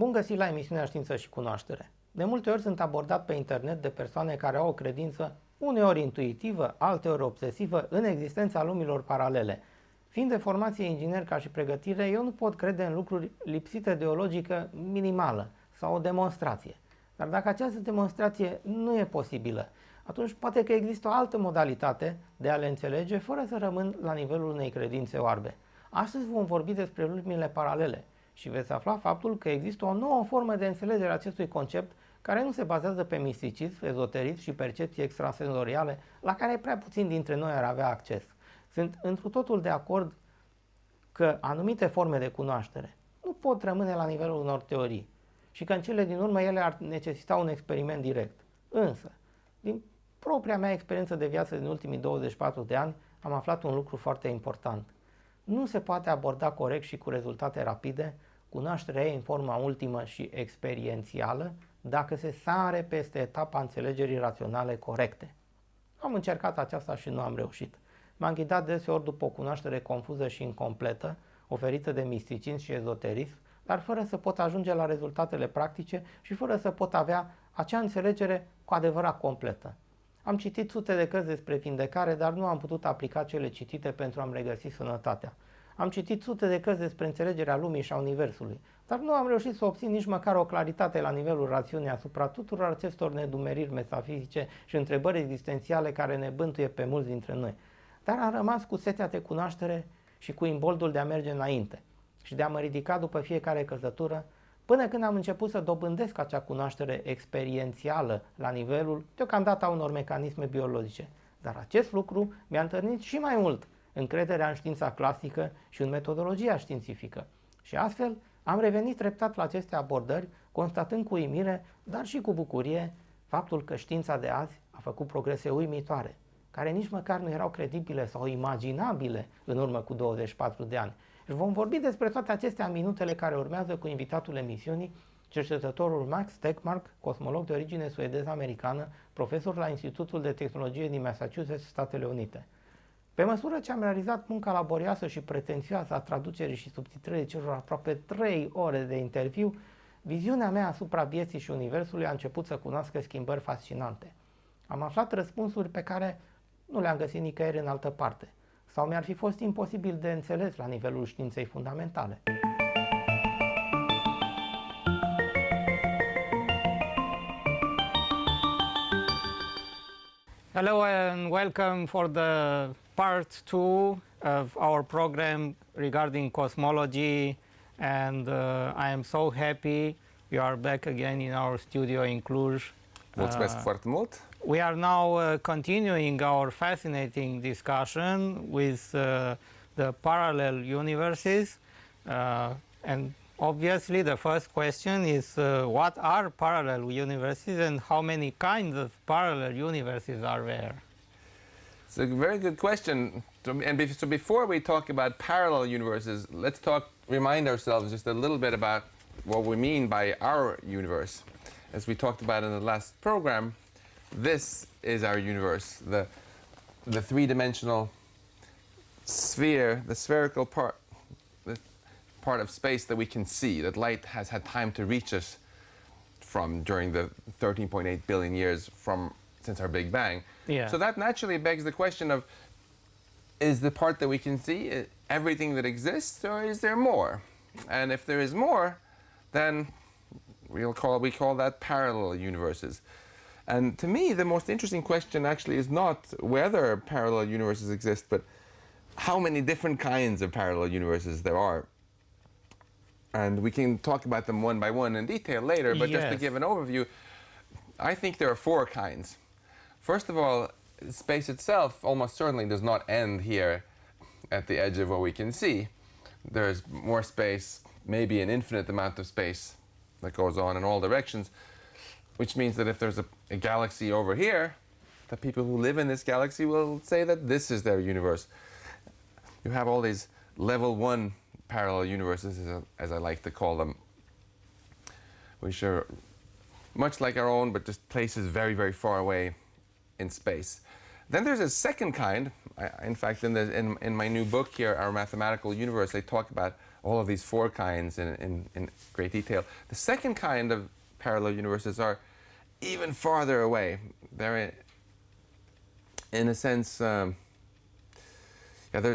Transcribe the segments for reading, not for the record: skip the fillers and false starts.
Bun găsit la emisiunea Știință și Cunoaștere. De multe ori sunt abordat pe internet de persoane care au o credință, uneori intuitivă, alteori obsesivă, în existența lumilor paralele. Fiind de formație inginer ca și pregătire, eu nu pot crede în lucruri lipsite de o logică minimală sau o demonstrație. Dar dacă această demonstrație nu e posibilă, atunci poate că există o altă modalitate de a le înțelege fără să rămân la nivelul unei credințe oarbe. Astăzi vom vorbi despre lumile paralele și veți afla faptul că există o nouă formă de înțelegere a acestui concept care nu se bazează pe misticism, ezoterism și percepții extrasenzoriale la care prea puțin dintre noi ar avea acces. Sunt întru totul de acord că anumite forme de cunoaștere nu pot rămâne la nivelul unor teorii și că în cele din urmă ele ar necesita un experiment direct. Însă, din propria mea experiență de viață din ultimii 24 de ani, am aflat un lucru foarte important. Nu se poate aborda corect și cu rezultate rapide cunoașterea ei în forma ultimă și experiențială dacă se sare peste etapa înțelegerii raționale corecte. Am încercat aceasta și nu am reușit. M-am ghidat deseori după o cunoaștere confuză și incompletă, oferită de misticism și ezoterism, dar fără să pot ajunge la rezultatele practice și fără să pot avea acea înțelegere cu adevărat completă. Am citit sute de cărți despre vindecare, dar nu am putut aplica cele citite pentru a-mi regăsi sănătatea. Am citit sute de cărți despre înțelegerea lumii și a universului, dar nu am reușit să obțin nici măcar o claritate la nivelul rațiunii asupra tuturor acestor nedumeriri metafizice și întrebări existențiale care ne bântuie pe mulți dintre noi. Dar am rămas cu setea de cunoaștere și cu imboldul de a merge înainte și de a mă ridica după fiecare căzătură, până când am început să dobândesc acea cunoaștere experiențială la nivelul, deocamdată, a unor mecanisme biologice. Dar acest lucru mi-a întărnit și mai mult încrederea în știința clasică și în metodologia științifică. Și astfel am revenit treptat la aceste abordări, constatând cu uimire, dar și cu bucurie, faptul că știința de azi a făcut progrese uimitoare, care nici măcar nu erau credibile sau imaginabile în urmă cu 24 de ani. Și vom vorbi despre toate acestea în minutele care urmează cu invitatul emisiunii, cercetătorul Max Tegmark, cosmolog de origine suedez-americană, profesor la Institutul de Tehnologie din Massachusetts, Statele Unite. Pe măsură ce am realizat munca laborioasă și pretențioasă a traducerii și subtitrării celor aproape 3 ore de interviu, viziunea mea asupra vieții și universului a început să cunoască schimbări fascinante. Am aflat răspunsuri pe care nu le-am găsit nicăieri în altă parte, sau mi-ar fi fost imposibil de înțeles la nivelul științei fundamentale. Hello and welcome for the part 2 of our program regarding cosmology, and I am so happy you are back again in our studio in Cluj. Mulțumesc foarte mult. We are now continuing our fascinating discussion with the parallel universes, and obviously the first question is what are parallel universes and how many kinds of parallel universes are there? It's a very good question. So before we talk about parallel universes, let's remind ourselves just a little bit about what we mean by our universe. As we talked about in the last program, this is our universe, the three-dimensional sphere, the spherical part, the part of space that we can see, that light has had time to reach us from during the 13.8 billion years since our Big Bang. Yeah. So that naturally begs the question of, is the part that we can see everything that exists, or is there more? And if there is more, then we call that parallel universes. And to me, the most interesting question actually is not whether parallel universes exist, but how many different kinds of parallel universes there are. And we can talk about them one by one in detail later, but just to give an overview, I think there are 4 kinds. First of all, space itself almost certainly does not end here at the edge of what we can see. There's more space, maybe an infinite amount of space that goes on in all directions, which means that if there's a galaxy over here, the people who live in this galaxy will say that this is their universe. You have all these level 1 parallel universes, as I like to call them, which are much like our own, but just places very, very far away in space. Then there's a second kind. In fact, in my new book here, Our Mathematical Universe, I talk about all of these four kinds in great detail. The second kind of parallel universes are even farther away. They're, in a sense, they're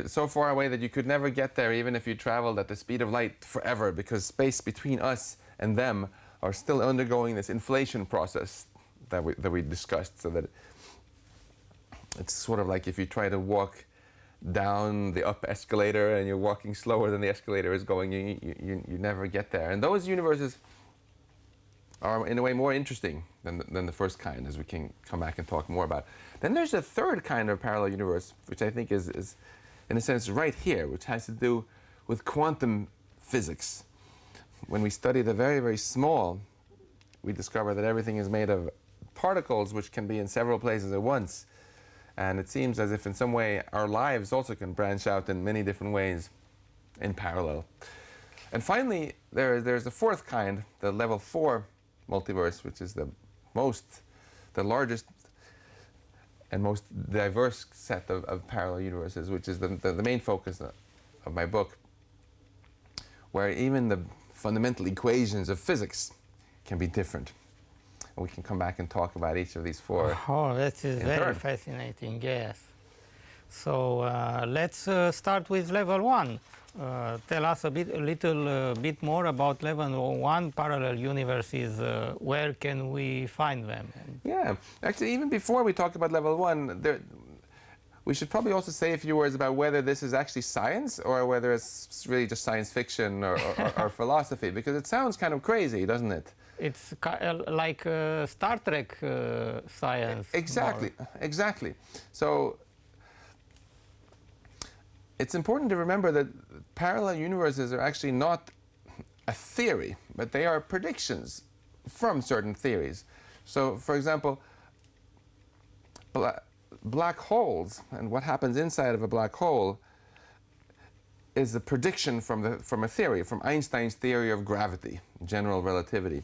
so far away that you could never get there even if you traveled at the speed of light forever, because space between us and them are still undergoing this inflation process that we discussed, so that it's sort of like if you try to walk down the up escalator and you're walking slower than the escalator is going, you never get there. And those universes are in a way more interesting than the first kind, as we can come back and talk more about. Then there's a third kind of parallel universe, which I think is in a sense right here, which has to do with quantum physics. When we study the very, very small, we discover that everything is made of particles which can be in several places at once. And it seems as if in some way our lives also can branch out in many different ways in parallel. And finally, there's a fourth kind, the level 4 multiverse, which is the largest and most diverse set of parallel universes, which is the main focus of my book, where even the fundamental equations of physics can be different. And we can come back and talk about each of these four. Oh, that is very fascinating, yes. So let's start with level 1. Tell us a little bit more about level 1 parallel universes. Where can we find them? Yeah, actually, even before we talk about level 1, we should probably also say a few words about whether this is actually science or whether it's really just science fiction or philosophy, because it sounds kind of crazy, doesn't it? It's like Star Trek science. Exactly, exactly. So it's important to remember that parallel universes are actually not a theory, but they are predictions from certain theories. So, for example, black holes and what happens inside of a black hole is a prediction from a theory, from Einstein's theory of gravity, general relativity.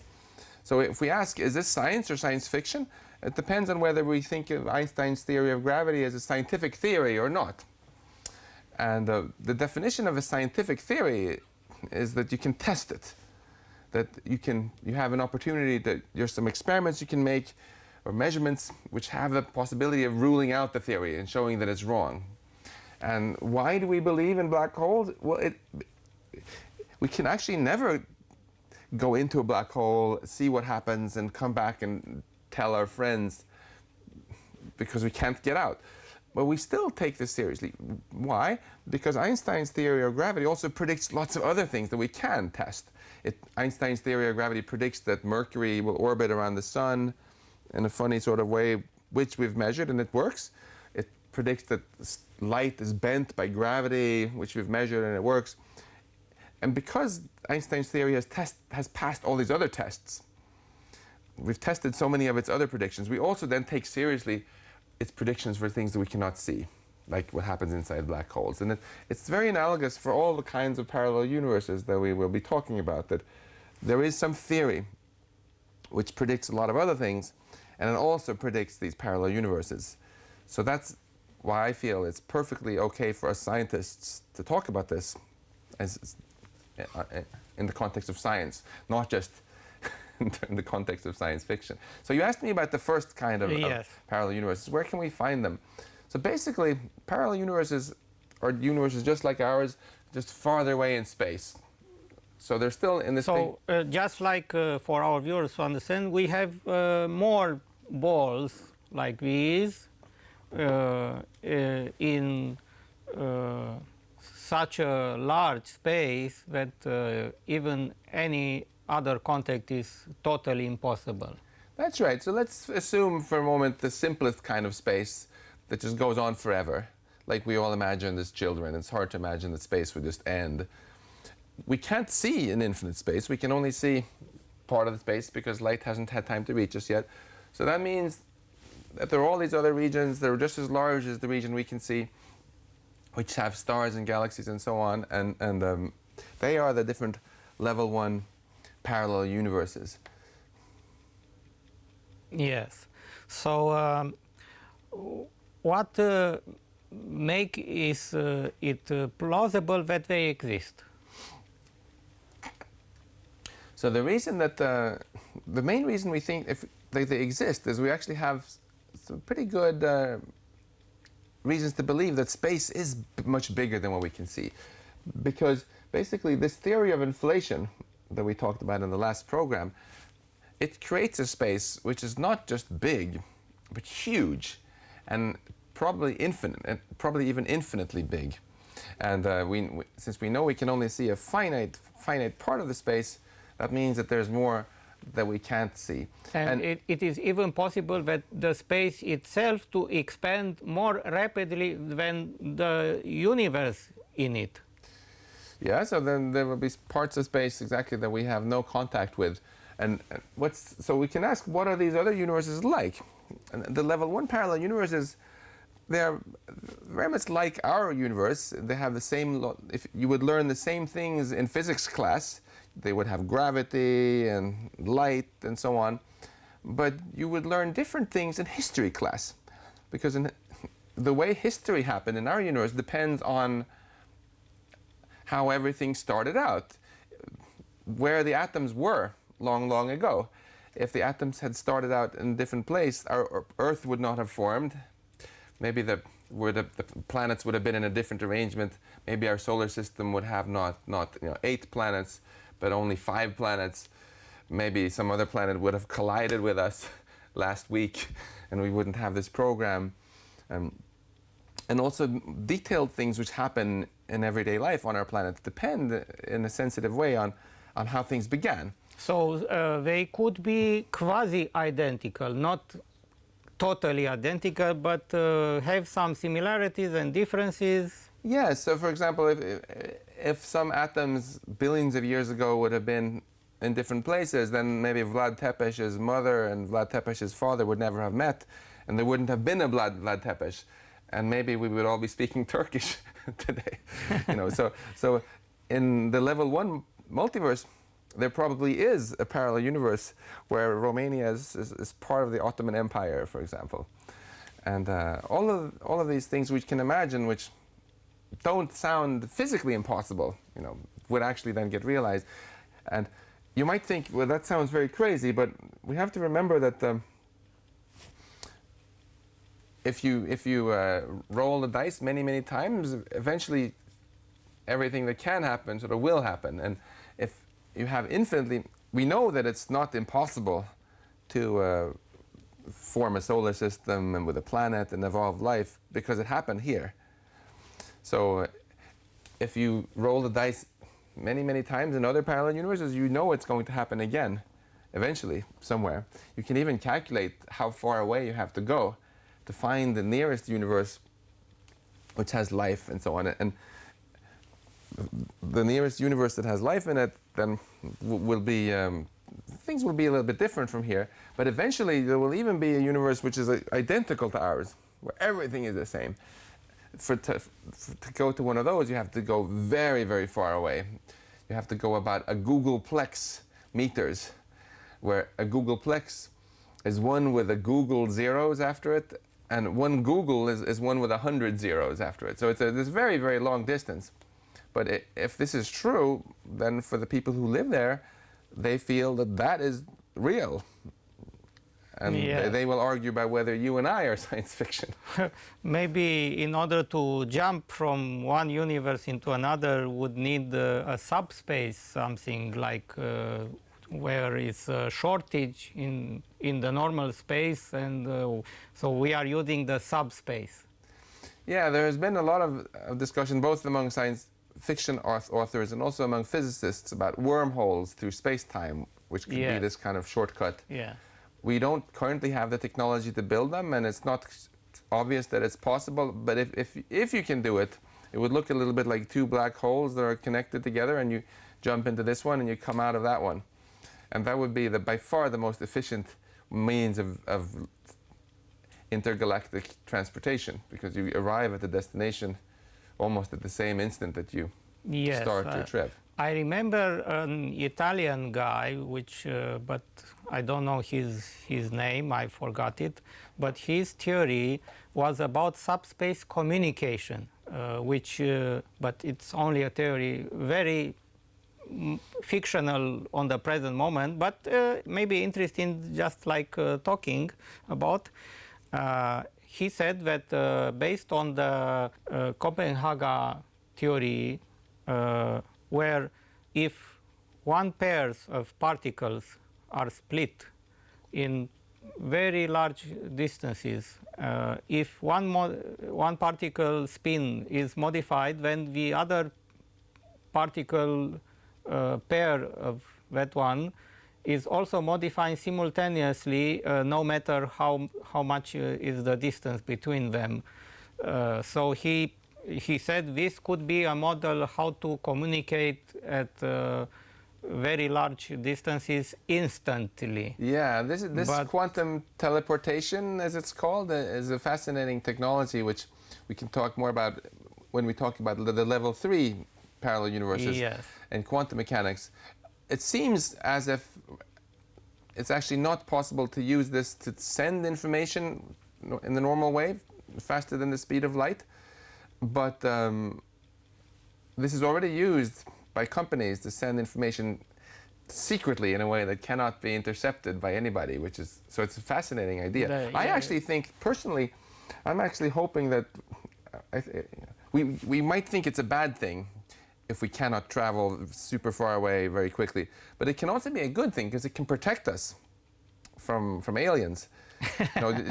So if we ask, is this science or science fiction? It depends on whether we think of Einstein's theory of gravity as a scientific theory or not. And the definition of a scientific theory is that you can test it, that you have an opportunity, that there's some experiments you can make or measurements which have the possibility of ruling out the theory and showing that it's wrong. And why do we believe in black holes? Well, we can actually never go into a black hole, see what happens, and come back and tell our friends, because we can't get out. But we still take this seriously. Why? Because Einstein's theory of gravity also predicts lots of other things that we can test. Einstein's theory of gravity predicts that Mercury will orbit around the sun in a funny sort of way, which we've measured, and it works. It predicts that light is bent by gravity, which we've measured, and it works. And because Einstein's theory has passed all these other tests, we've tested so many of its other predictions, we also then take seriously its predictions for things that we cannot see, like what happens inside black holes. And it's very analogous for all the kinds of parallel universes that we will be talking about, that there is some theory which predicts a lot of other things, and it also predicts these parallel universes. So that's why I feel it's perfectly okay for us scientists to talk about this as in the context of science, not just in the context of science fiction. So you asked me about the first kind of parallel universes. Where can we find them? So basically, parallel universes are universes just like ours, just farther away in space. So they're still in this. So just like for our viewers to understand, we have more balls like these in such a large space that even any other contact is totally impossible. That's right. So let's assume for a moment the simplest kind of space that just goes on forever, like we all imagine as children. It's hard to imagine that space would just end. We can't see an infinite space. We can only see part of the space because light hasn't had time to reach us yet. So that means that there are all these other regions that are just as large as the region we can see, which have stars and galaxies and so on, and they are the different level 1 parallel universes. Yes. So what make is it plausible that they exist? So the reason that the main reason we think if they exist is we actually have some pretty good reasons to believe that space is much bigger than what we can see, because basically this theory of inflation that we talked about in the last program, it creates a space which is not just big, but huge, and probably infinite, and probably even infinitely big. And since we know we can only see a finite part of the space, that means that there's more that we can't see. And it is even possible that the space itself to expand more rapidly than the universe in it. Yeah, so then there will be parts of space exactly that we have no contact with. And so we can ask, what are these other universes like? And the level 1 parallel universes, they're very much like our universe. They have the same, if you would learn the same things in physics class, they would have gravity and light and so on. But you would learn different things in history class, because the way history happened in our universe depends on how everything started out, where the atoms were long, long ago. If the atoms had started out in a different place, our Earth would not have formed. Maybe the planets would have been in a different arrangement. Maybe our solar system would have not 8 planets, but only 5 planets. Maybe some other planet would have collided with us last week, and we wouldn't have this program. And also detailed things which happen in everyday life on our planet depend in a sensitive way on how things began. So they could be quasi-identical, not totally identical, but have some similarities and differences. Yes, so for example, if some atoms billions of years ago would have been in different places, then maybe Vlad Tepes's mother and Vlad Tepes's father would never have met, and there wouldn't have been a Vlad Tepes. And maybe we would all be speaking Turkish today. So in the level 1 multiverse, there probably is a parallel universe where Romania is part of the Ottoman Empire, for example. And all of these things we can imagine, which don't sound physically impossible, would actually then get realized. And you might think, well, that sounds very crazy, but we have to remember that if you roll the dice many times, eventually everything that can happen sort of will happen. And if you have infinitely, we know that it's not impossible to form a solar system and with a planet and evolve life, because it happened here. So if you roll the dice many times in other parallel universes, you know it's going to happen again, eventually, somewhere. You can even calculate how far away you have to go to find the nearest universe which has life and so on. And the nearest universe that has life in it then will be, things will be a little bit different from here, but eventually there will even be a universe which is identical to ours, where everything is the same. To go to one of those, you have to go very far away. You have to go about a googolplex meters, where a googolplex is one with a Google zeros after it, and one Google is one with 100 zeros after it. So it's this very long distance. But if this is true, then for the people who live there, they feel that is real. And they will argue about whether you and I are science fiction. Maybe in order to jump from one universe into another would need a subspace, something like where is a shortage in the normal space, and so we are using the subspace. Yeah, there has been a lot of discussion both among science fiction authors and also among physicists about wormholes through space-time, which could be this kind of shortcut. Yeah. We don't currently have the technology to build them, and it's not obvious that it's possible, but if you can do it, it would look a little bit like 2 black holes that are connected together, and you jump into this one and you come out of that one. And that would be by far the most efficient means of intergalactic transportation, because you arrive at the destination almost at the same instant that you start your trip. I remember an Italian guy, but I don't know his name, I forgot it, but his theory was about subspace communication, but it's only a theory, very fictional on the present moment, but maybe interesting just like talking about. He said that based on the Copenhagen theory, where if one pairs of particles are split in very large distances, if one particle spin is modified, then the other particle pair of that one is also modifying simultaneously, no matter how much is the distance between them. So he said this could be a model how to communicate at very large distances instantly. Yeah, this quantum teleportation, as it's called, is a fascinating technology which we can talk more about when we talk about the level 3 parallel universes. Yes. And quantum mechanics. It seems as if it's actually not possible to use this to send information in the normal way, faster than the speed of light. But this is already used by companies to send information secretly in a way that cannot be intercepted by anybody, so it's a fascinating idea. I actually think, personally, I'm actually hoping that we might think it's a bad thing if we cannot travel super far away very quickly. But it can also be a good thing because it can protect us from aliens.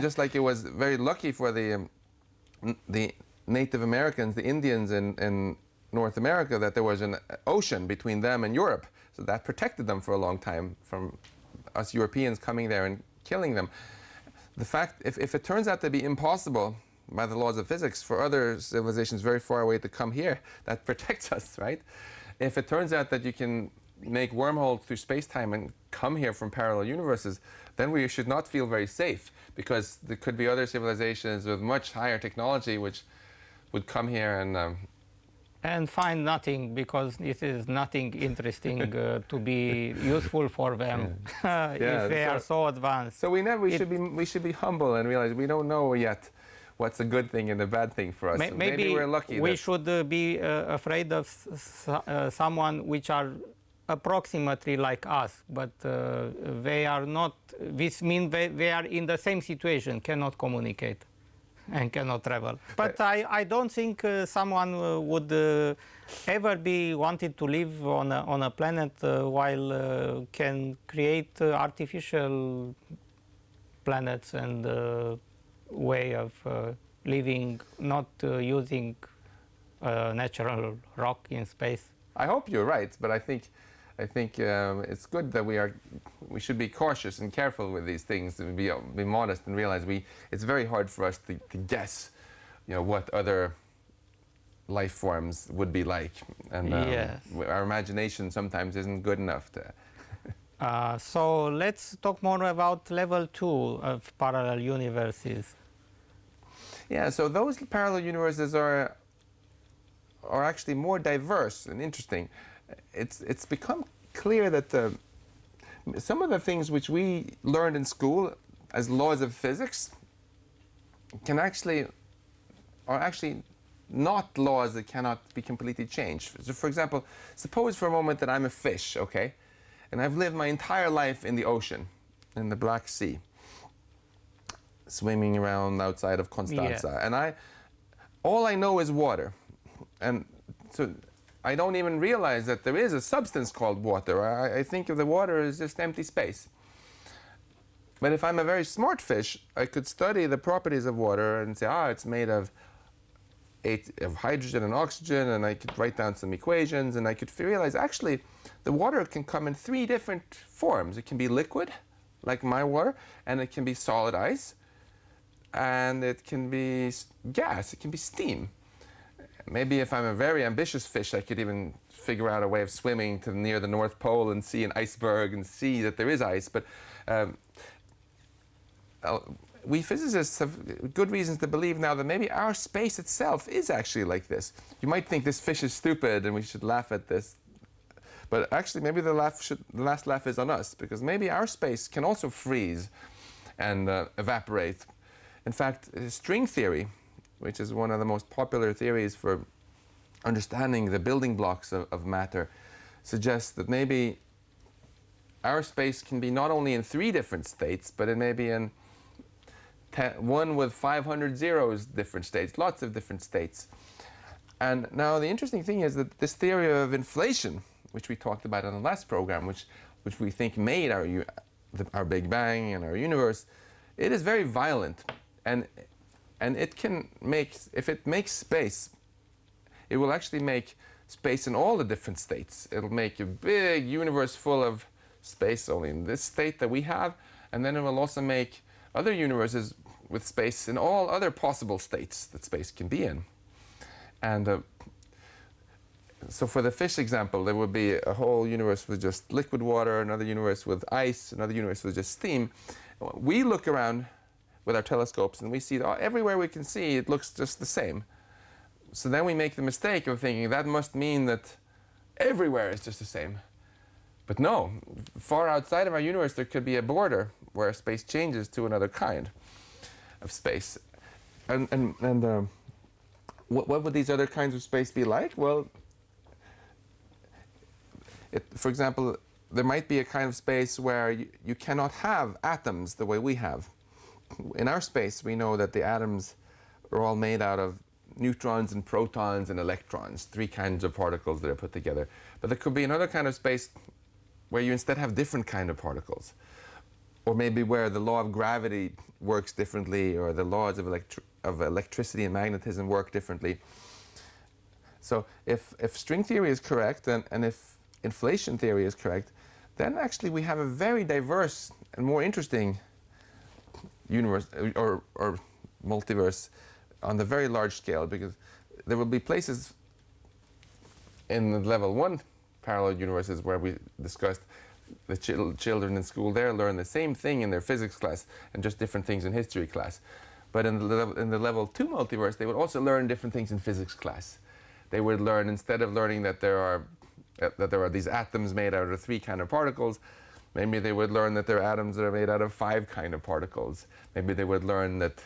Just like it was very lucky for the Native Americans, the Indians in North America, that there was an ocean between them and Europe. So that protected them for a long time from us Europeans coming there and killing them. The fact, if it turns out to be impossible by the laws of physics for other civilizations very far away to come here, that protects us, right? If it turns out that you can make wormholes through space-time and come here from parallel universes, then we should not feel very safe, because there could be other civilizations with much higher technology which would come here and find nothing, because this is nothing interesting to be useful for them. If they are so advanced. So we should be humble and realize we don't know yet what's a good thing and a bad thing for us. Maybe we're lucky. We should be afraid of someone which are approximately like us, but they are not. This means they are in the same situation, cannot communicate and cannot travel. But I don't think someone would ever be wanted to live on a planet while can create artificial planets and way of living, not using natural rock in space. I hope you're right, but I think it's good that we should be cautious and careful with these things, and be modest and realize it's very hard for us to guess, what other life forms would be like, and yes. Our imagination sometimes isn't good enough to. So let's talk more about level 2 of parallel universes. Yeah, so those parallel universes are actually more diverse and interesting. It's become clear that some of the things which we learned in school as laws of physics are actually not laws that cannot be completely changed. So, for example, suppose for a moment that I'm a fish, okay, and I've lived my entire life in the ocean, in the Black Sea, swimming around outside of Constanza, yeah. And all I know is water, and so I don't even realize that there is a substance called water. I think of the water as just empty space. But if I'm a very smart fish, I could study the properties of water and say, it's made of hydrogen and oxygen, and I could write down some equations, and I could realize actually the water can come in 3 different forms. It can be liquid, like my water, and it can be solid ice, and it can be gas, it can be steam. Maybe if I'm a very ambitious fish, I could even figure out a way of swimming to near the North Pole and see an iceberg and see that there is ice. But we physicists have good reasons to believe now that maybe our space itself is actually like this. You might think this fish is stupid and we should laugh at this. But actually, maybe the last laugh is on us, because maybe our space can also freeze and evaporate. In fact, string theory, which is one of the most popular theories for understanding the building blocks of matter, suggests that maybe our space can be not only in 3 different states, but it may be in one with 500 zeros different states, lots of different states. And now the interesting thing is that this theory of inflation, which we talked about in the last program, which we think made our Big Bang and our universe, it is very violent. And it can make, if it makes space, it will actually make space in all the different states. It'll make a big universe full of space only in this state that we have, and then it will also make other universes with space in all other possible states that space can be in. And so for the fish example, there would be a whole universe with just liquid water, another universe with ice, another universe with just steam. We look around with our telescopes and we see that everywhere we can see it looks just the same. So then we make the mistake of thinking that must mean that everywhere is just the same. But no, far outside of our universe there could be a border where space changes to another kind of space. And what would these other kinds of space be like? Well, for example, there might be a kind of space where you cannot have atoms the way we have. In our space, we know that the atoms are all made out of neutrons and protons and electrons, 3 kinds of particles that are put together. But there could be another kind of space where you instead have different kind of particles. Or maybe where the law of gravity works differently, or the laws of electricity and magnetism work differently. So if string theory is correct, and if inflation theory is correct, then actually we have a very diverse and more interesting universe or multiverse on the very large scale, because there will be places in the level 1 parallel universes where we discussed the children in school there learn the same thing in their physics class and just different things in history class. But in the level 2 multiverse, they would also learn different things in physics class. They would learn, instead of learning that there are these atoms made out of 3 kind of particles, maybe they would learn that there are atoms that are made out of 5 kind of particles. Maybe they would learn that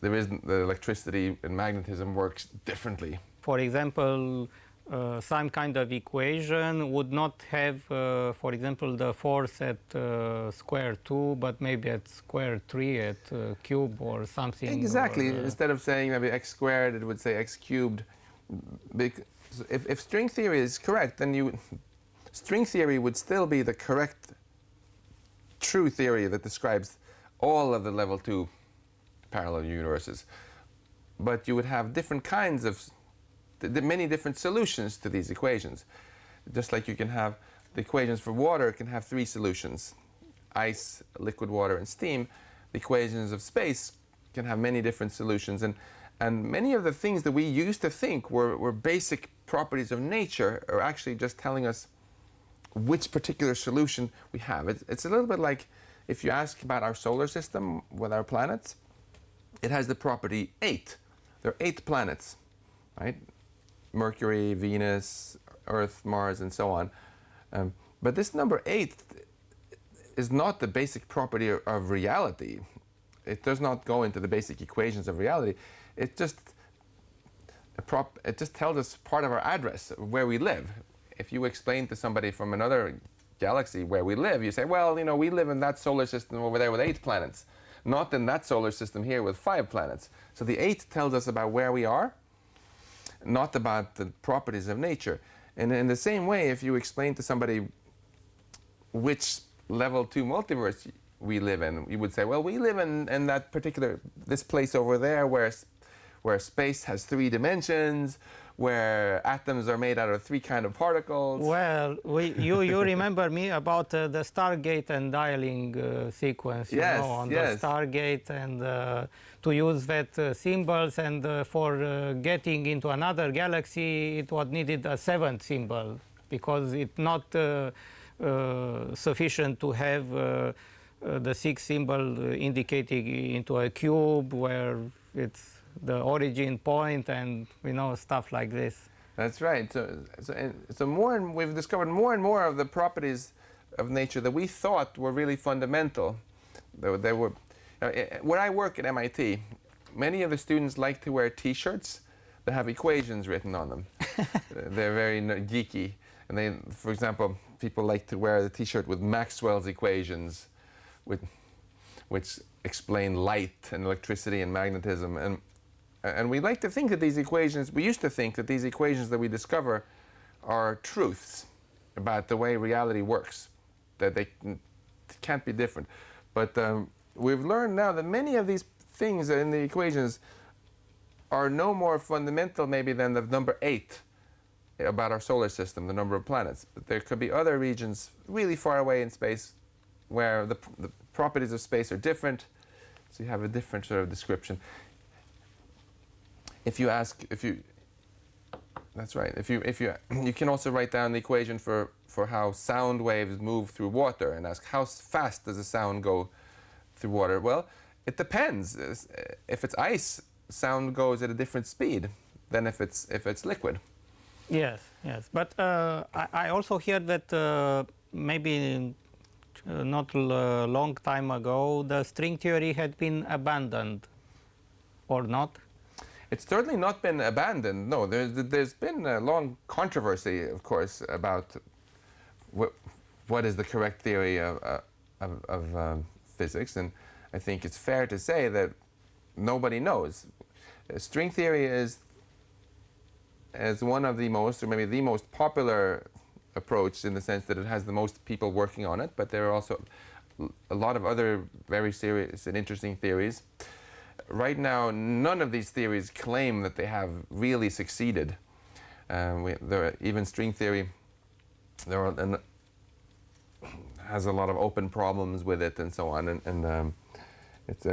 the electricity and magnetism works differently. For example, some kind of equation would not have, for example, the force at square 2, but maybe at square 3, at cube or something. Exactly. Instead of saying maybe x squared, it would say x cubed. If string theory is correct, then string theory would still be the correct, true theory that describes all of the level 2 parallel universes. But you would have different kinds of many different solutions to these equations. Just like you can have the equations for water can have 3 solutions: ice, liquid water, and steam. The equations of space can have many different solutions, and many of the things that we used to think were basic properties of nature are actually just telling us which particular solution we have. It's a little bit like if you ask about our solar system with our planets, it has the property 8. There are 8 planets, right? Mercury, Venus, Earth, Mars, and so on. But this number 8 is not the basic property of reality. It does not go into the basic equations of reality. It just tells us part of our address, where we live. If you explain to somebody from another galaxy where we live, you say, well, you know, we live in that solar system over there with 8 planets, not in that solar system here with 5 planets. So the 8 tells us about where we are, not about the properties of nature. And in the same way, if you explain to somebody which level 2 multiverse we live in, you would say, well, we live in that particular, this place over there where space has 3 dimensions, where atoms are made out of 3 kind of particles. Well, you remember me about the Stargate and dialing sequence, yes, on yes. the Stargate, and to use that symbols, and for getting into another galaxy, it was needed a 7th symbol, because it's not sufficient to have the 6th symbol indicating into a cube where it's the origin point, and stuff like this. That's right. So we've discovered more and more of the properties of nature that we thought were really fundamental. They were. Where I work at MIT, many of the students like to wear T-shirts that have equations written on them. They're very geeky, And they, for example, people like to wear the T-shirt with Maxwell's equations, which explain light and electricity and magnetism. And we like to think that these equations, we used to think that these equations that we discover are truths about the way reality works, that they can't be different. But we've learned now that many of these things in the equations are no more fundamental maybe than the number 8 about our solar system, the number of planets. But there could be other regions really far away in space where the properties of space are different, so you have a different sort of description. That's right. You can also write down the equation for how sound waves move through water and ask how fast does a sound go through water. Well, it depends. If it's ice, sound goes at a different speed than if it's liquid. Yes, yes. But I also hear that maybe not a long time ago the string theory had been abandoned, or not? It's certainly not been abandoned. No, there's been a long controversy, of course, about what is the correct theory of physics, and I think it's fair to say that nobody knows. String theory is one of the most, or maybe the most popular approach in the sense that it has the most people working on it, but there are also a lot of other very serious and interesting theories. Right now, none of these theories claim that they have really succeeded. Even string theory has a lot of open problems with it and so on, and it's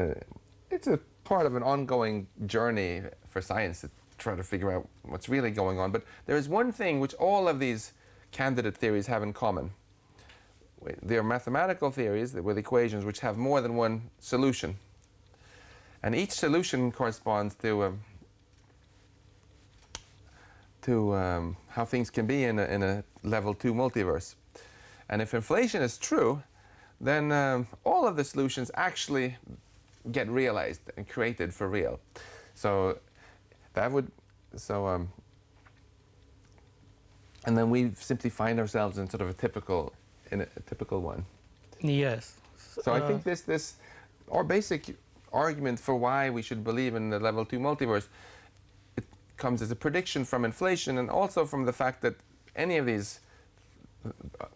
a part of an ongoing journey for science to try to figure out what's really going on. But there is one thing which all of these candidate theories have in common. They are mathematical theories with equations which have more than one solution. And each solution corresponds to how things can be in a level 2 multiverse. And if inflation is true, then all of the solutions actually get realized and created for real. So that would, and then we simply find ourselves in sort of a typical one. Yes. So I think our basic argument for why we should believe in the level 2 multiverse, it comes as a prediction from inflation and also from the fact that any of these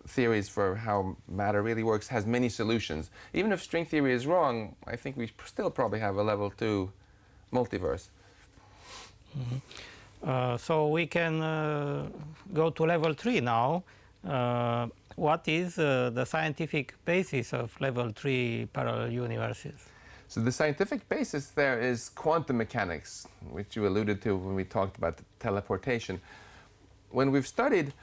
theories for how matter really works has many solutions. Even if string theory is wrong, I think we still probably have a level 2 multiverse. Mm-hmm. So we can go to level 3 now. What is the scientific basis of level 3 parallel universes? So the scientific basis there is quantum mechanics, which you alluded to when we talked about teleportation. When we've studied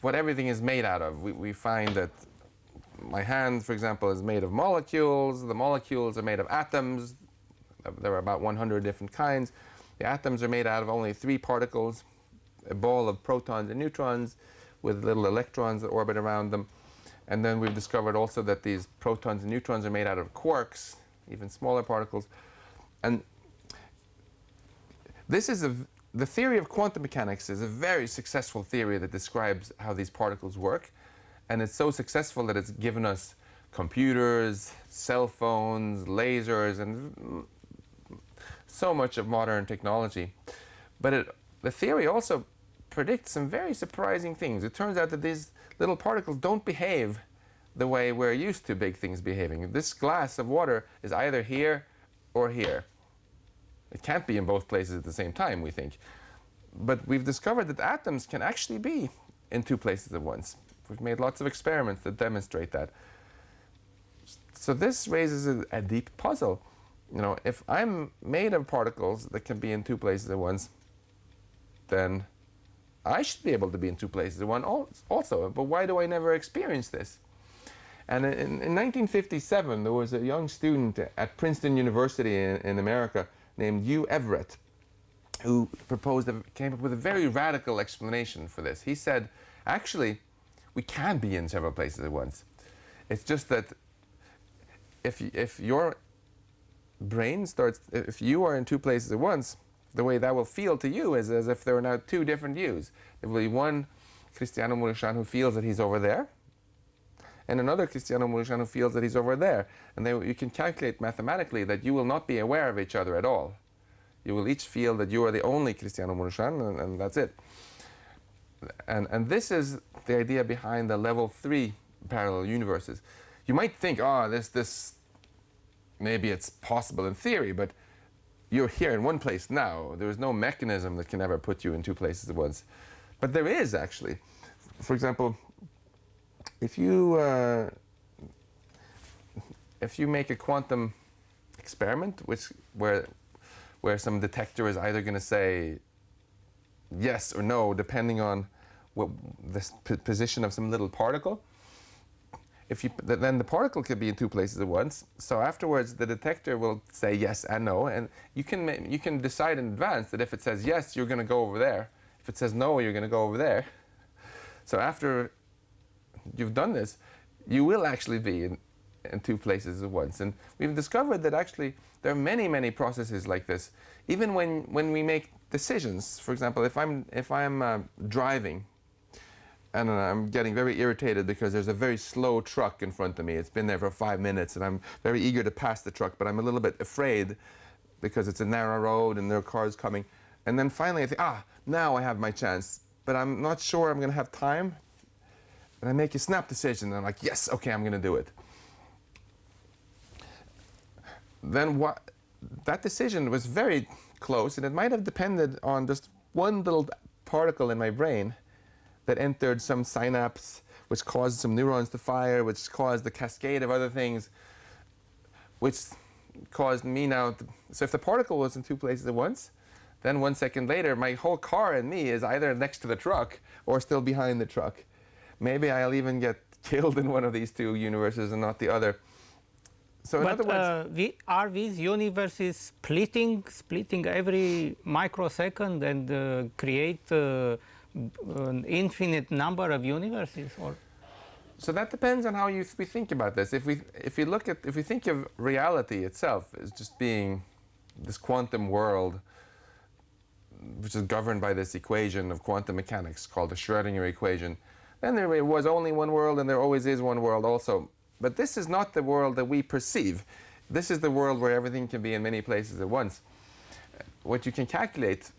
what everything is made out of, we find that my hand, for example, is made of molecules. The molecules are made of atoms. There are about 100 different kinds. The atoms are made out of only 3 particles, a ball of protons and neutrons with little electrons that orbit around them. And then we've discovered also that these protons and neutrons are made out of quarks, even smaller particles. And this is the theory of quantum mechanics is a very successful theory that describes how these particles work. And it's so successful that it's given us computers, cell phones, lasers, and so much of modern technology. But the theory also predicts some very surprising things. It turns out that these little particles don't behave the way we're used to big things behaving. This glass of water is either here or here. It can't be in both places at the same time, we think. But we've discovered that atoms can actually be in 2 places at once. We've made lots of experiments that demonstrate that. So this raises a deep puzzle. You know, if I'm made of particles that can be in 2 places at once, then I should be able to be in 2 places at once also. But why do I never experience this? And in 1957, there was a young student at Princeton University in America named Hugh Everett, who came up with a very radical explanation for this. He said, actually, we can be in several places at once. It's just that if your brain if you are in 2 places at once, the way that will feel to you is as if there are now 2 different yous. There will be one Cristiano Muresanu feels that he's over there, and another Cristiano Muresanu feels that he's over there. And you can calculate mathematically that you will not be aware of each other at all. You will each feel that you are the only Cristiano Muresanu, and that's it. And this is the idea behind the level 3 parallel universes. You might think, oh, this maybe it's possible in theory, but you're here in one place now. There is no mechanism that can ever put you in two places at once. But there is, actually. For example, if you make a quantum experiment, where some detector is either going to say yes or no, depending on the position of some little particle, then the particle could be in two places at once. So afterwards, the detector will say yes and no, and you can decide in advance that if it says yes, you're going to go over there. If it says no, you're going to go over there. So after you've done this, you will actually be in two places at once. And we've discovered that actually there are many, many processes like this. Even when we make decisions, for example, if I'm driving and I'm getting very irritated because there's a very slow truck in front of me. It's been there for 5 minutes, and I'm very eager to pass the truck, but I'm a little bit afraid because it's a narrow road and there are cars coming. And then finally I think, now I have my chance, but I'm not sure I'm going to have time. And I make a snap decision, and I'm like, yes, okay, I'm going to do it. Then that decision was very close, and it might have depended on just one little particle in my brain that entered some synapse, which caused some neurons to fire, which caused the cascade of other things, which caused me now so if the particle was in two places at once, then 1 second later, my whole car and me is either next to the truck or still behind the truck. Maybe I'll even get killed in one of these two universes and not the other. So in other words, are these universes splitting every microsecond and create an infinite number of universes? Or? So that depends on how we think about this. If we think of reality itself as just being this quantum world, which is governed by this equation of quantum mechanics called the Schrödinger equation, then there was only one world, and there always is one world also. But this is not the world that we perceive. This is the world where everything can be in many places at once. What you can calculate,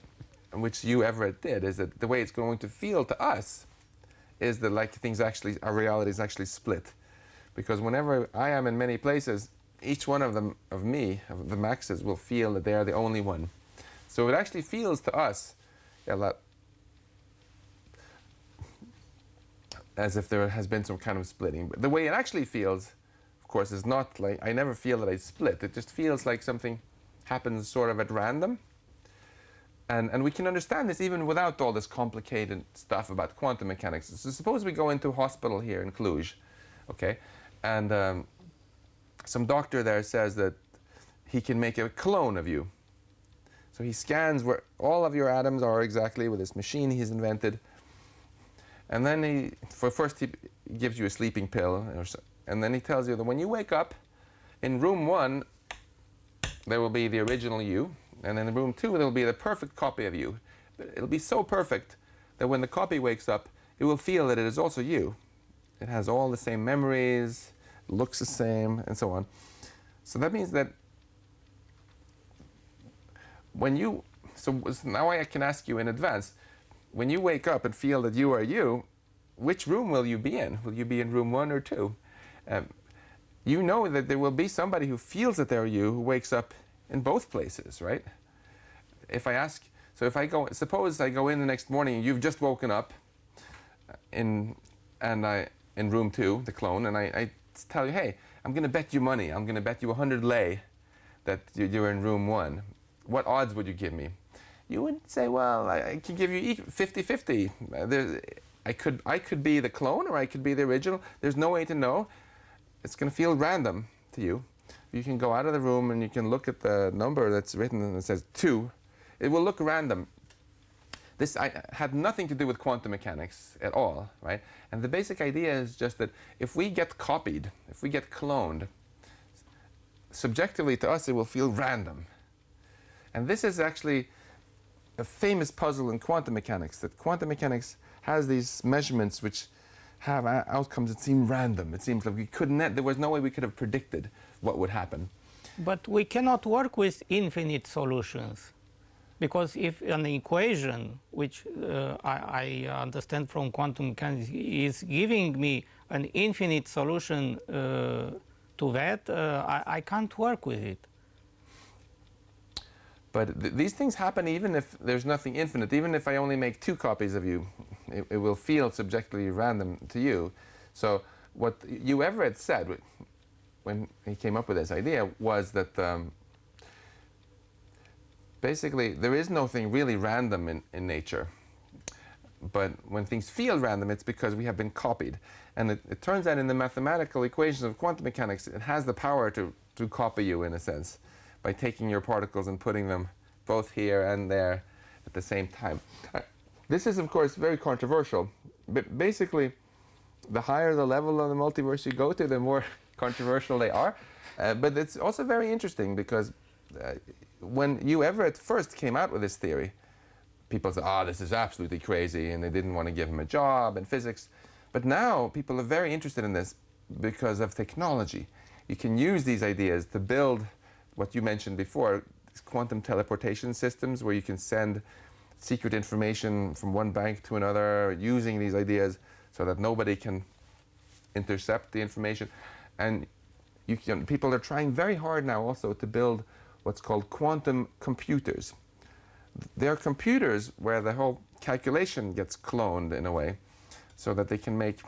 which you, Everett, did, is that the way it's going to feel to us is that our reality is actually split. Because whenever I am in many places, each one of them, of the Maxes, will feel that they are the only one. So it actually feels to us as if there has been some kind of splitting. But the way it actually feels, of course, is not like, I never feel that I split. It just feels like something happens sort of at random. And we can understand this even without all this complicated stuff about quantum mechanics. So suppose we go into a hospital here in Cluj, okay? And some doctor there says that he can make a clone of you. So he scans where all of your atoms are exactly with this machine he's invented. And then first he gives you a sleeping pill, and then he tells you that when you wake up, in room 1, there will be the original you, and in room 2, there will be the perfect copy of you. It'll be so perfect that when the copy wakes up, it will feel that it is also you. It has all the same memories, looks the same, and so on. So that means that so now I can ask you in advance, when you wake up and feel that you are you, which room will you be in? Will you be in room 1 or 2? You know that there will be somebody who feels that they're you, who wakes up in both places, right? Suppose I go in the next morning, you've just woken up in room 2, the clone, and I tell you, hey, I'm going to bet you money. I'm going to bet you 100 lei that you're in room 1. What odds would you give me? You would say, well, I can give you 50-50. I could be the clone, or I could be the original. There's no way to know. It's going to feel random to you. You can go out of the room and you can look at the number that's written and it says 2. It will look random. This had nothing to do with quantum mechanics at all, right? And the basic idea is just that if we get copied, if we get cloned, subjectively to us it will feel random. And this is actually a famous puzzle in quantum mechanics, that quantum mechanics has these measurements which have outcomes that seem random. It seems like there was no way we could have predicted what would happen. But we cannot work with infinite solutions, because if an equation, which I understand from quantum mechanics, is giving me an infinite solution to that, I can't work with it. But these things happen even if there's nothing infinite. Even if I only make 2 copies of you, it will feel subjectively random to you. So what Hugh Everett said when he came up with this idea was that basically there is nothing really random in nature. But when things feel random, it's because we have been copied. And it turns out in the mathematical equations of quantum mechanics, it has the power to copy you in a sense, by taking your particles and putting them both here and there at the same time. This is, of course, very controversial. But basically, the higher the level of the multiverse you go to, the more controversial they are. But it's also very interesting because when Hugh Everett first came out with this theory, people said, oh, this is absolutely crazy, and they didn't want to give him a job in physics. But now people are very interested in this because of technology. You can use these ideas to build what you mentioned before, these quantum teleportation systems where you can send secret information from one bank to another using these ideas so that nobody can intercept the information. And people are trying very hard now also to build what's called quantum computers. They're computers where the whole calculation gets cloned in a way so that they can make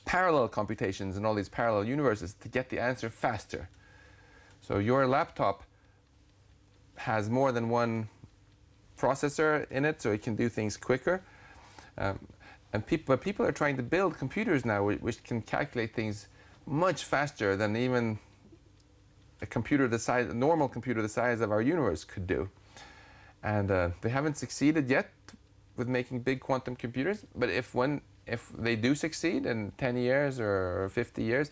parallel computations in all these parallel universes to get the answer faster. So your laptop has more than one processor in it, so it can do things quicker. But people are trying to build computers now which can calculate things much faster than even a normal computer the size of our universe could do. And they haven't succeeded yet with making big quantum computers, but if they do succeed in 10 years or 50 years,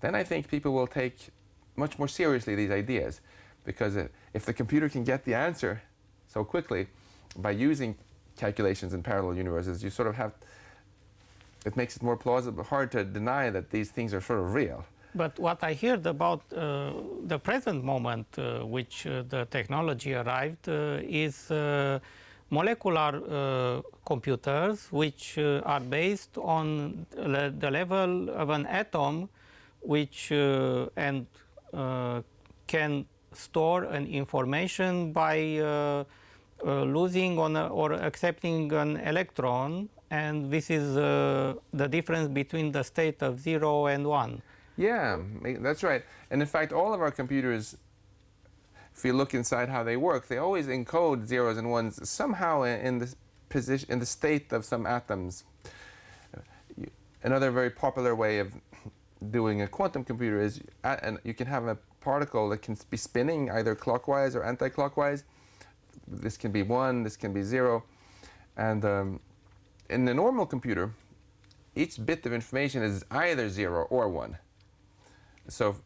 then I think people will take much more seriously these ideas, because if the computer can get the answer so quickly by using calculations in parallel universes, you sort of have, it makes it more plausible, hard to deny that these things are sort of real. But what I heard about the present moment which the technology arrived is molecular computers which are based on the level of an atom, which can store an information by losing or accepting an electron, and this is the difference between the state of 0 and 1. Yeah, that's right. And in fact, all of our computers, if you look inside how they work, they always encode zeros and ones somehow in the position, in the state of some atoms. Another very popular way of doing a quantum computer is you can have a particle that can be spinning either clockwise or anti-clockwise. This can be 1, this can be 0. And in the normal computer, each bit of information is either 0 or 1. So,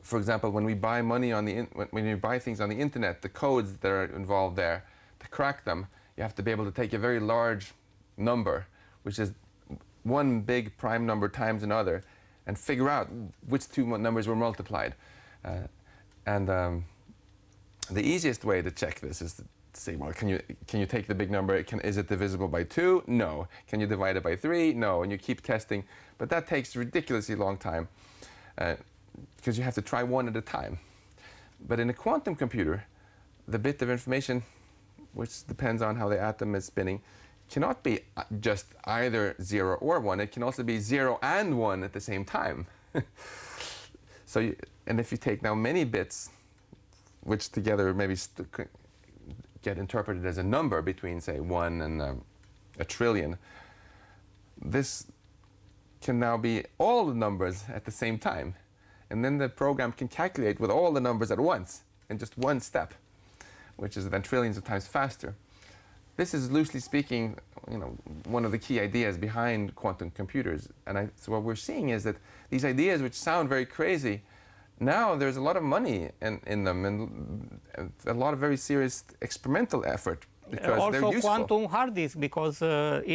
for example, when we buy money on when you buy things on the internet, the codes that are involved there, to crack them, you have to be able to take a very large number, which is one big prime number times another, and figure out which 2 numbers were multiplied. The easiest way to check this is to say, well, can you take the big number? Is it divisible by 2? No. Can you divide it by 3? No. And you keep testing, but that takes a ridiculously long time because you have to try one at a time. But in a quantum computer, the bit of information, which depends on how the atom is spinning, cannot be just either 0 or 1. It can also be 0 and 1 at the same time. And if you take now many bits, which together maybe get interpreted as a number between, say, 1 and a trillion, this can now be all the numbers at the same time. And then the program can calculate with all the numbers at once in just one step, which is then trillions of times faster. This is, loosely speaking, one of the key ideas behind quantum computers. And so what we're seeing is that these ideas, which sound very crazy, now there's a lot of money in them and a lot of very serious experimental effort because they're also useful. quantum hard disk, because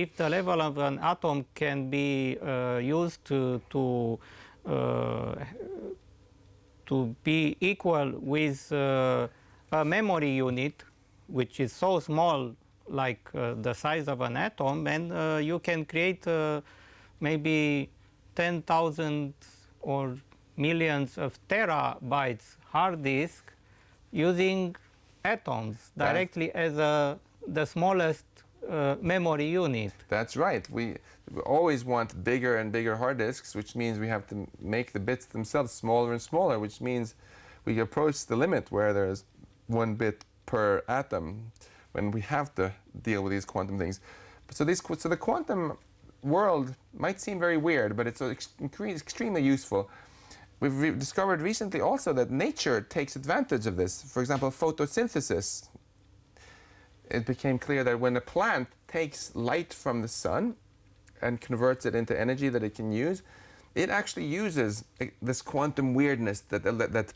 if the level of an atom can be used to be equal with a memory unit, which is so small, like the size of an atom, and you can create maybe 10,000 or millions of terabytes hard disk using atoms directly as the smallest memory unit. That's right. We always want bigger and bigger hard disks, which means we have to make the bits themselves smaller and smaller, which means we approach the limit where there's 1 bit per atom when we have to deal with these quantum things. So the quantum world might seem very weird, but it's extremely useful. We've discovered recently also that nature takes advantage of this. For example, photosynthesis. It became clear that when a plant takes light from the sun and converts it into energy that it can use, it actually uses this quantum weirdness that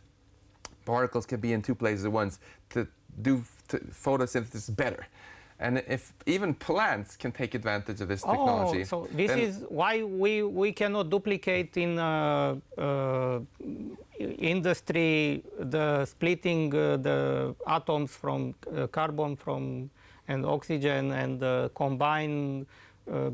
particles can be in 2 places at once to do photosynthesis better. And if even plants can take advantage of this technology. Oh, so this is why we cannot duplicate in industry the splitting the atoms from carbon and oxygen and combine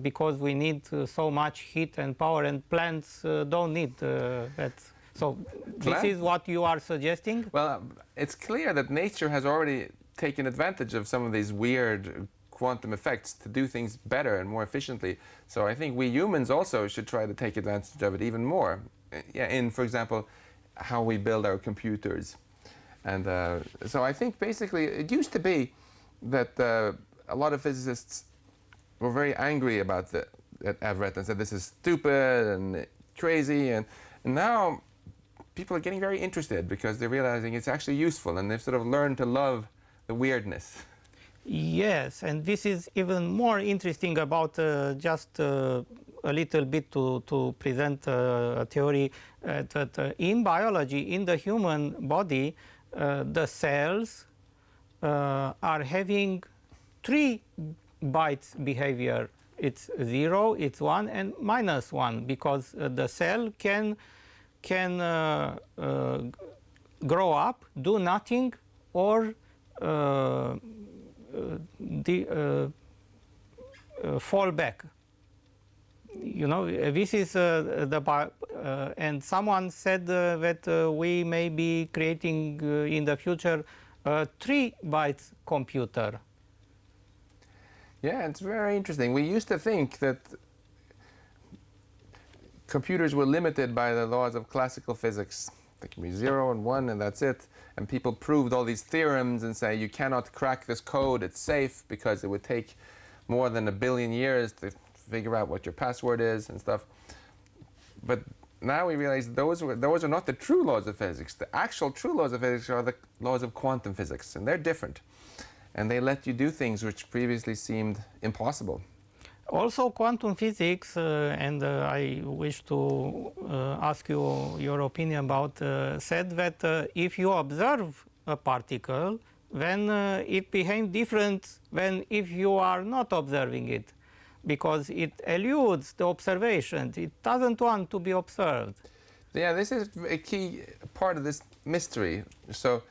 because we need so much heat and power, and plants don't need that. So this is what you are suggesting? Well, it's clear that nature has already taken advantage of some of these weird quantum effects to do things better and more efficiently. So I think we humans also should try to take advantage of it even more. In, for example, how we build our computers. And so I think basically it used to be that a lot of physicists were very angry about at Everett and said this is stupid and crazy, and now people are getting very interested because they're realizing it's actually useful, and they've sort of learned to love the weirdness. Yes, and this is even more interesting about just a little bit to present a theory that in biology, in the human body, the cells are having 3 bytes behavior. It's 0, it's 1, and -1, because the cell can grow up, do nothing, or fall back. You know, this is and someone said that we may be creating in the future a 3 bytes computer. Yeah, it's very interesting. We used to think that computers were limited by the laws of classical physics. They can be 0 and 1 and that's it. And people proved all these theorems and say you cannot crack this code, it's safe, because it would take more than 1 billion years to figure out what your password is and stuff. But now we realize those are not the true laws of physics. The actual true laws of physics are the laws of quantum physics, and they're different. And they let you do things which previously seemed impossible. Also, quantum physics, and I wish to ask you your opinion about, said that if you observe a particle, then it behaves different than if you are not observing it, because it eludes the observation. It doesn't want to be observed. Yeah, this is a key part of this mystery. So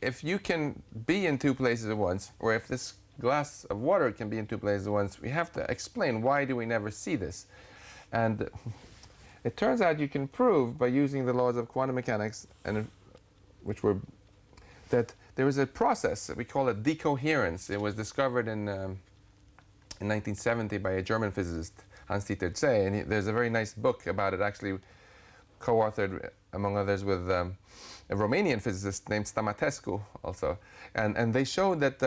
if you can be in 2 places at once, or if this glass of water can be in 2 places at once, we have to explain why do we never see this. And it turns out you can prove by using the laws of quantum mechanics, and that there is a process, we call it decoherence. It was discovered in 1970 by a German physicist, Hans-Dieter Zeh, and there's a very nice book about it, actually co-authored, among others, with a Romanian physicist named Stamatescu also. And they showed that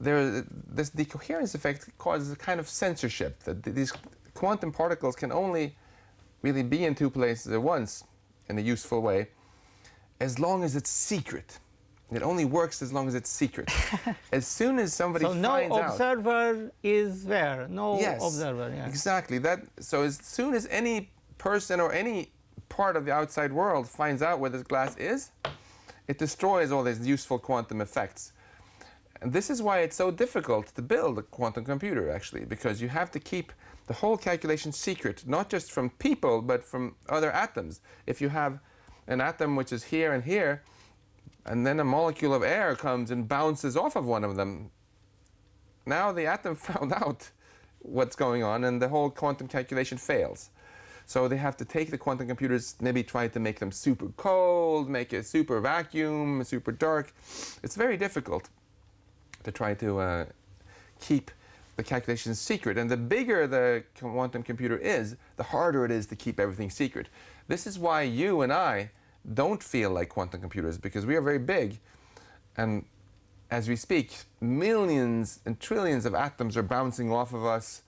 this decoherence effect causes a kind of censorship, that these quantum particles can only really be in 2 places at once in a useful way as long as it's secret. It only works as long as it's secret. As soon as somebody finds out... So no observer is there, no yes, observer. Yeah. Exactly. So as soon as any person or any part of the outside world finds out where this glass is, it destroys all these useful quantum effects. And this is why it's so difficult to build a quantum computer, actually, because you have to keep the whole calculation secret, not just from people, but from other atoms. If you have an atom which is here and here, and then a molecule of air comes and bounces off of one of them, now the atom found out what's going on, and the whole quantum calculation fails. So they have to take the quantum computers, maybe try to make them super cold, make a super vacuum, super dark. It's very difficult to try to keep the calculations secret. And the bigger the quantum computer is, the harder it is to keep everything secret. This is why you and I don't feel like quantum computers, because we are very big. And as we speak, millions and trillions of atoms are bouncing off of us.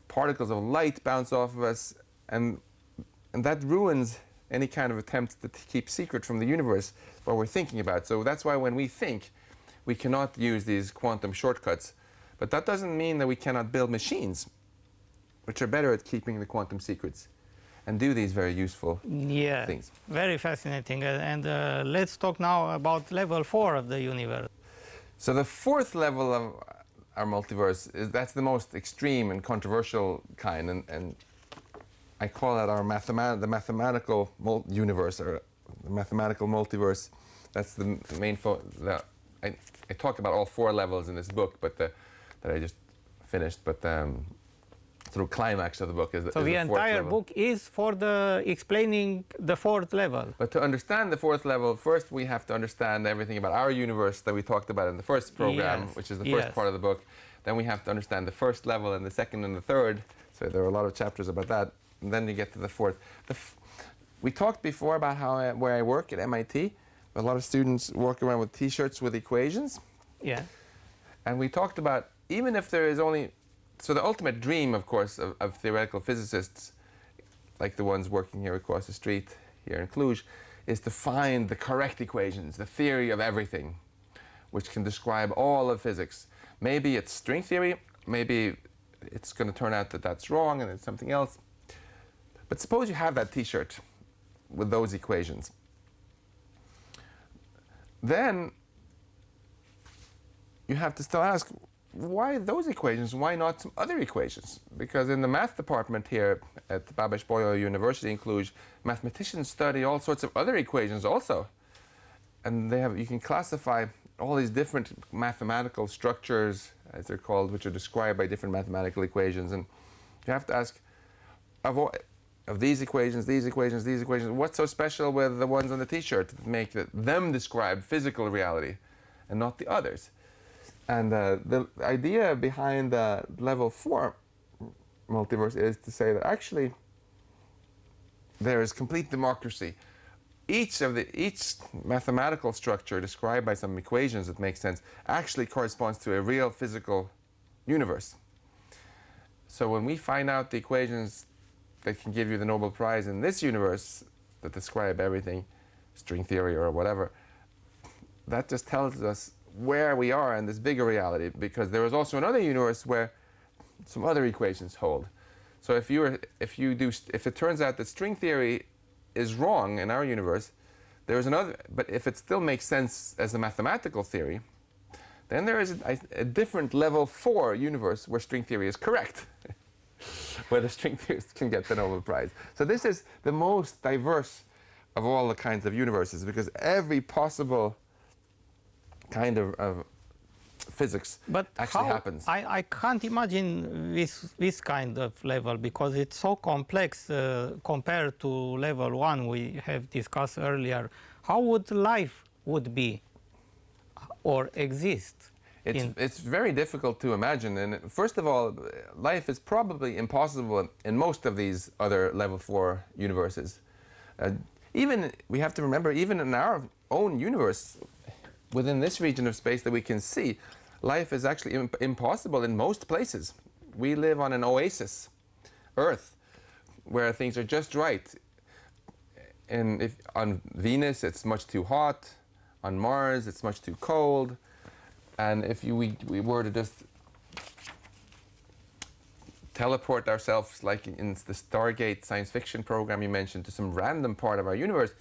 Particles of light bounce off of us. And that ruins any kind of attempt to keep secret from the universe what we're thinking about. So that's why when we think, we cannot use these quantum shortcuts. But that doesn't mean that we cannot build machines which are better at keeping the quantum secrets and do these very useful things. Very fascinating. And let's talk now about level 4 of the universe. So the fourth level of our multiverse, that's the most extreme and controversial kind. And I call that the mathematical universe, or the mathematical multiverse. That's the main I talk about all 4 levels in this book, but that I just finished. But the sort of climax of the book is so the entire book is for explaining the 4th level. But to understand the 4th level, first we have to understand everything about our universe that we talked about in the first program, which is the first part of the book. Then we have to understand the 1st level and the 2nd and the 3rd. So there are a lot of chapters about that. And then you get to the 4th. We talked before about where I work at MIT. A lot of students walk around with T-shirts with equations. Yeah. And we talked about, even if there is only... So the ultimate dream, of course, of theoretical physicists, like the ones working here across the street here in Cluj, is to find the correct equations, the theory of everything, which can describe all of physics. Maybe it's string theory, maybe it's going to turn out that that's wrong and it's something else. But suppose you have that T-shirt with those equations. Then you have to still ask, why those equations? Why not some other equations? Because in the math department here at Babeș-Bolyai University in Cluj, mathematicians study all sorts of other equations also. And you can classify all these different mathematical structures, as they're called, which are described by different mathematical equations. And you have to ask, of these equations, what's so special with the ones on the T-shirt that make them describe physical reality and not the others? And the idea behind the level 4 multiverse is to say that actually there is complete democracy. Each mathematical structure described by some equations that make sense actually corresponds to a real physical universe. So when we find out the equations that can give you the Nobel Prize in this universe that describe everything, string theory or whatever, that just tells us where we are in this bigger reality, because there is also another universe where some other equations hold. So if it turns out that string theory is wrong in our universe, there is another, but if it still makes sense as a mathematical theory, then there is a different level 4 universe where string theory is correct, where the string theorists can get the Nobel Prize. So this is the most diverse of all the kinds of universes, because every possible kind of physics actually happens. I can't imagine this kind of level, because it's so complex compared to level 1 we have discussed earlier. How would life be or exist? It's very difficult to imagine. And first of all, life is probably impossible in most of these other level 4 universes. We have to remember, even in our own universe, within this region of space that we can see, life is actually impossible in most places. We live on an oasis, Earth, where things are just right. And on Venus, it's much too hot. On Mars, it's much too cold. And if we were to just teleport ourselves, like in the Stargate science fiction program you mentioned, to some random part of our universe,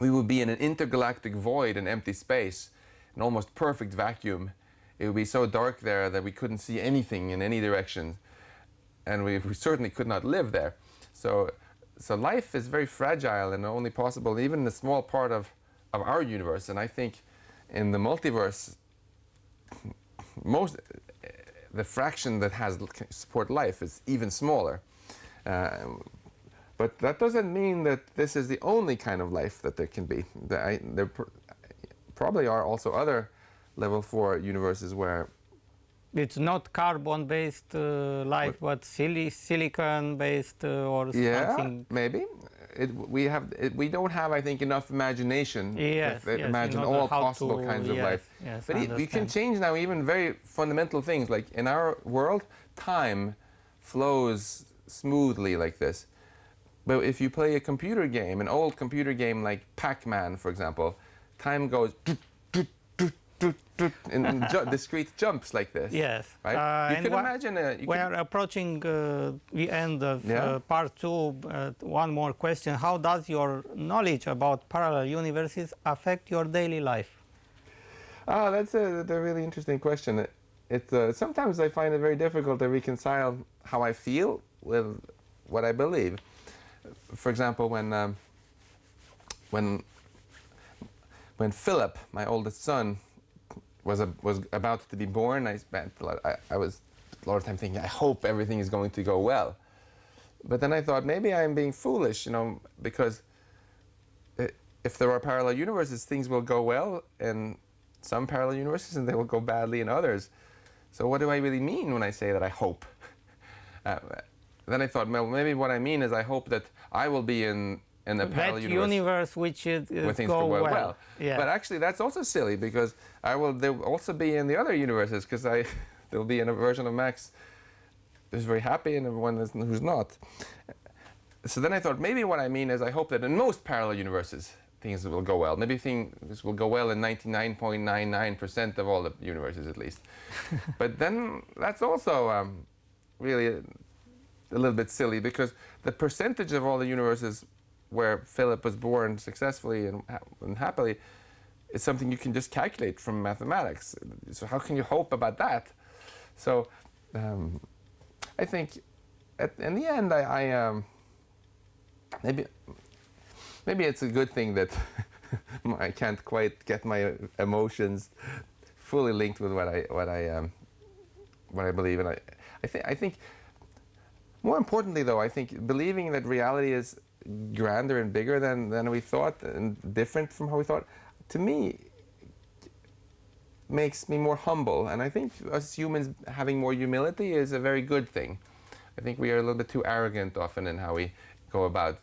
we would be in an intergalactic void, an empty space, an almost perfect vacuum. It would be so dark there that we couldn't see anything in any direction, and we certainly could not live there. So life is very fragile and only possible even in a small part of our universe. And I think in the multiverse, the fraction that can support life is even smaller. But that doesn't mean that this is the only kind of life that there can be. There probably are also other level 4 universes where it's not carbon-based life, but silicon-based or something. Yeah, maybe. We don't have, I think, enough imagination to imagine all possible kinds of life. Yes, but you can change now even very fundamental things. Like in our world, time flows smoothly like this. But if you play a computer game, an old computer game like Pac-Man, for example, time goes in discrete jumps like this. Yes. Right? You can imagine we are approaching the end of part 2. One more question. How does your knowledge about parallel universes affect your daily life? That's a really interesting question. Sometimes I find it very difficult to reconcile how I feel with what I believe. For example, when Philip, my oldest son, was about to be born, I was a lot of time thinking, I hope everything is going to go well. But then I thought, maybe I'm being foolish, because if there are parallel universes, things will go well in some parallel universes and they will go badly in others. So what do I really mean when I say that I hope? Then I thought, well, maybe what I mean is I hope that I will be in a parallel universe which is where things go go well. Yeah. But actually, that's also silly because they'll also be in the other universes because there'll be in a version of Max who's very happy and everyone who's not. So then I thought maybe what I mean is I hope that in most parallel universes things will go well. Maybe things will go well in 99.99% of all the universes at least. But then that's also really a little bit silly because the percentage of all the universes where Philip was born successfully and happily is something you can just calculate from mathematics. So how can you hope about that? So I think in the end, maybe it's a good thing that I can't quite get my emotions fully linked with what I believe, and I think more importantly though, I think believing that reality is grander and bigger than we thought and different from how we thought, to me makes me more humble. And I think us humans having more humility is a very good thing. I think we are a little bit too arrogant often in how we go about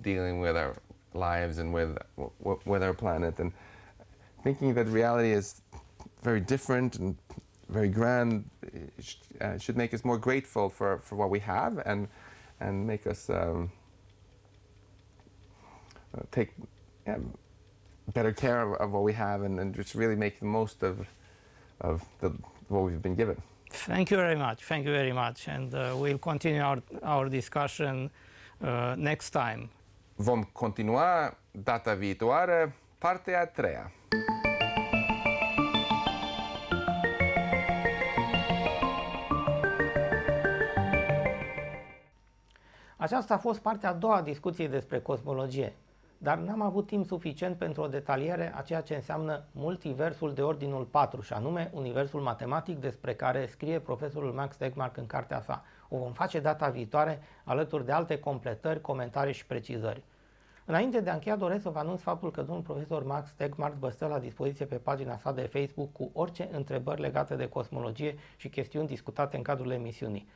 dealing with our lives and with our planet, and thinking that reality is very different and very grand should make us more grateful for what we have and make us take better care of what we have and just really make the most of what we've been given. Thank you very much. Thank you very much. And we'll continue our discussion next time. Vom continua data viitoare, partea a treia. Aceasta a fost partea a doua a discuției despre cosmologie, dar n-am avut timp suficient pentru o detaliere a ceea ce înseamnă multiversul de ordinul 4, și anume universul matematic despre care scrie profesorul Max Tegmark în cartea sa. O vom face data viitoare alături de alte completări, comentarii și precizări. Înainte de a încheia, doresc să vă anunț faptul că domnul profesor Max Tegmark vă stă la dispoziție pe pagina sa de Facebook cu orice întrebări legate de cosmologie și chestiuni discutate în cadrul emisiunii.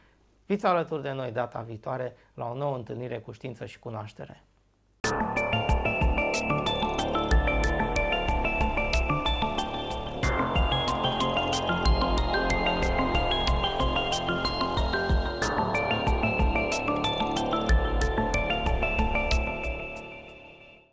Fiți alături de noi data viitoare la o nouă întâlnire cu știință și cunoaștere.